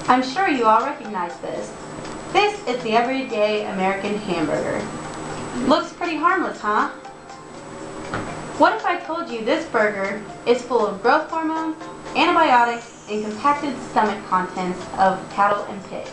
I'm sure you all recognize this. This is the everyday American hamburger. Looks pretty harmless, huh? What if I told you this burger is full of growth hormones, antibiotics, and compacted stomach contents of cattle and pig?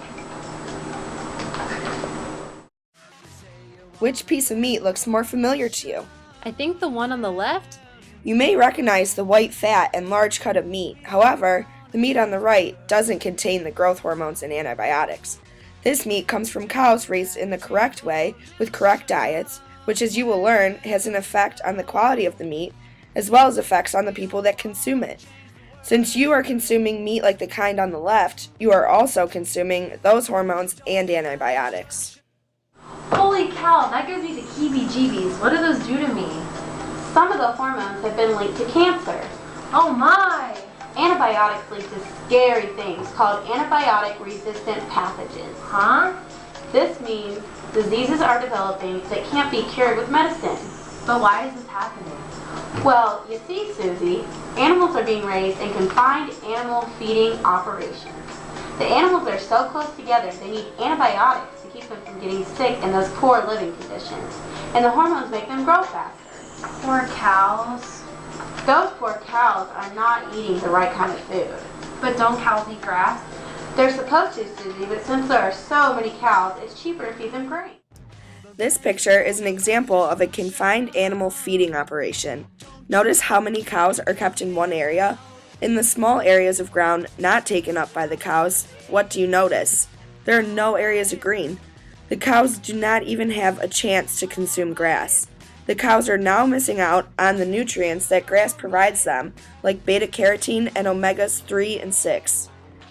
Which piece of meat looks more familiar to you? I think the one on the left? You may recognize the white fat and large cut of meat. However, the meat on the right doesn't contain the growth hormones and antibiotics. This meat comes from cows raised in the correct way with correct diets, which, as you will learn, has an effect on the quality of the meat, as well as effects on the people that consume it. Since you are consuming meat like the kind on the left, you are also consuming those hormones and antibiotics. Holy cow, that gives me the heebie-jeebies. What do those do to me? Some of the hormones have been linked to cancer. Oh my! Antibiotics lead to scary things called antibiotic-resistant pathogens. Huh? This means diseases are developing that can't be cured with medicine. But why is this happening? Well, you see, Susie, animals are being raised in confined animal feeding operations. The animals are so close together they need antibiotics to keep them from getting sick in those poor living conditions. And the hormones make them grow faster. Poor cows. Those poor cows are not eating the right kind of food. But don't cows eat grass? They're supposed to, Susie, but since there are so many cows, it's cheaper to feed them grain. This picture is an example of a confined animal feeding operation. Notice how many cows are kept in one area? In the small areas of ground not taken up by the cows, what do you notice? There are no areas of green. The cows do not even have a chance to consume grass. The cows are now missing out on the nutrients that grass provides them, like beta-carotene and omegas 3 and 6.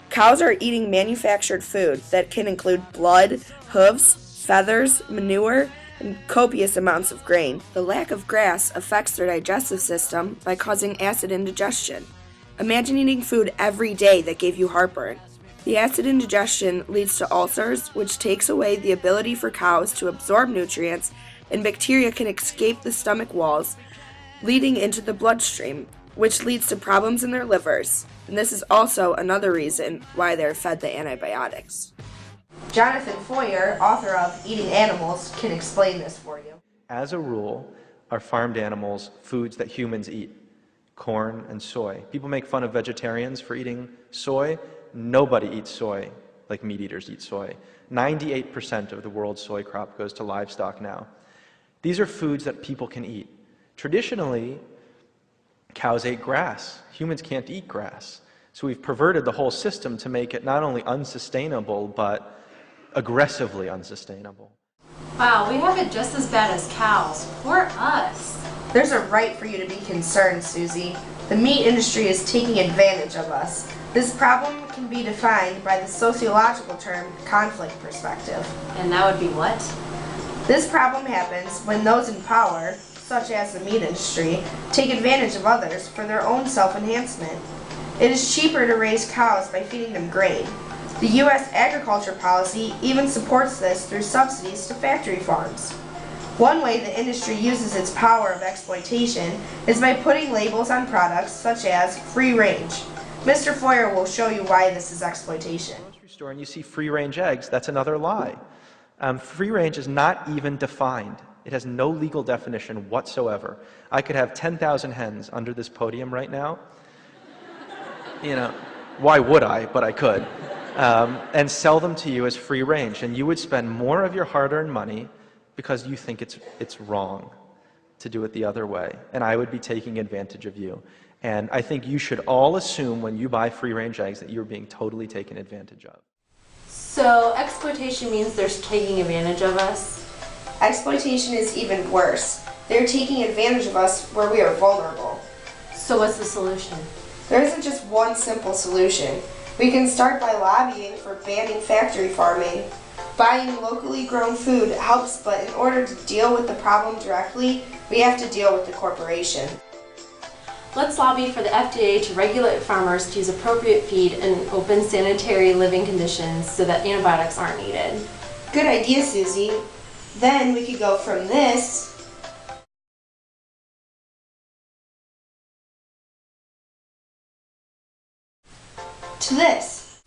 Cows are eating manufactured food that can include blood, hooves, feathers, manure, and copious amounts of grain. The lack of grass affects their digestive system by causing acid indigestion. Imagine eating food every day that gave you heartburn. The acid indigestion leads to ulcers, which takes away the ability for cows to absorb nutrients, and bacteria can escape the stomach walls, leading into the bloodstream, which leads to problems in their livers. And this is also another reason why they're fed the antibiotics. Jonathan Foyer, author of Eating Animals, can explain this for you. As a rule, are farmed animals foods that humans eat? Corn and soy. People make fun of vegetarians for eating soy. Nobody eats soy like meat eaters eat soy. 98% of the world's soy crop goes to livestock now. These are foods that people can eat. Traditionally, cows ate grass. Humans can't eat grass. So we've perverted the whole system to make it not only unsustainable, but aggressively unsustainable. Wow, we have it just as bad as cows. Poor us. There's a right for you to be concerned, Susie. The meat industry is taking advantage of us. This problem can be defined by the sociological term conflict perspective. And that would be what? This problem happens when those in power, such as the meat industry, take advantage of others for their own self-enhancement. It is cheaper to raise cows by feeding them grain. The U.S. agriculture policy even supports this through subsidies to factory farms. One way the industry uses its power of exploitation is by putting labels on products such as free range. Mr. Foyer will show you why this is exploitation. Grocery store and you see free-range eggs, that's another lie. Free range is not even defined. It has no legal definition whatsoever. I could have 10,000 hens under this podium right now. You know, why would I? But I could. And sell them to you as free range. And you would spend more of your hard-earned money because you think it's wrong to do it the other way. And I would be taking advantage of you. And I think you should all assume when you buy free-range eggs that you're being totally taken advantage of. So exploitation means they're taking advantage of us? Exploitation is even worse. They're taking advantage of us where we are vulnerable. So what's the solution? There isn't just one simple solution. We can start by lobbying for banning factory farming. Buying locally grown food helps, but in order to deal with the problem directly, we have to deal with the corporation. Let's lobby for the FDA to regulate farmers to use appropriate feed in open sanitary living conditions so that antibiotics aren't needed. Good idea, Susie. Then we could go from this to this.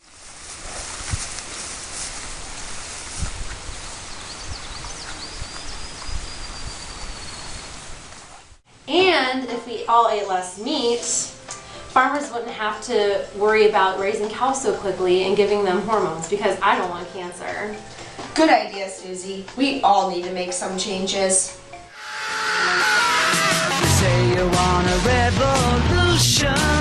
And if we all ate less meat, farmers wouldn't have to worry about raising cows so quickly and giving them hormones, because I don't want cancer. Good idea, Susie. We all need to make some changes. You say you want a revolution.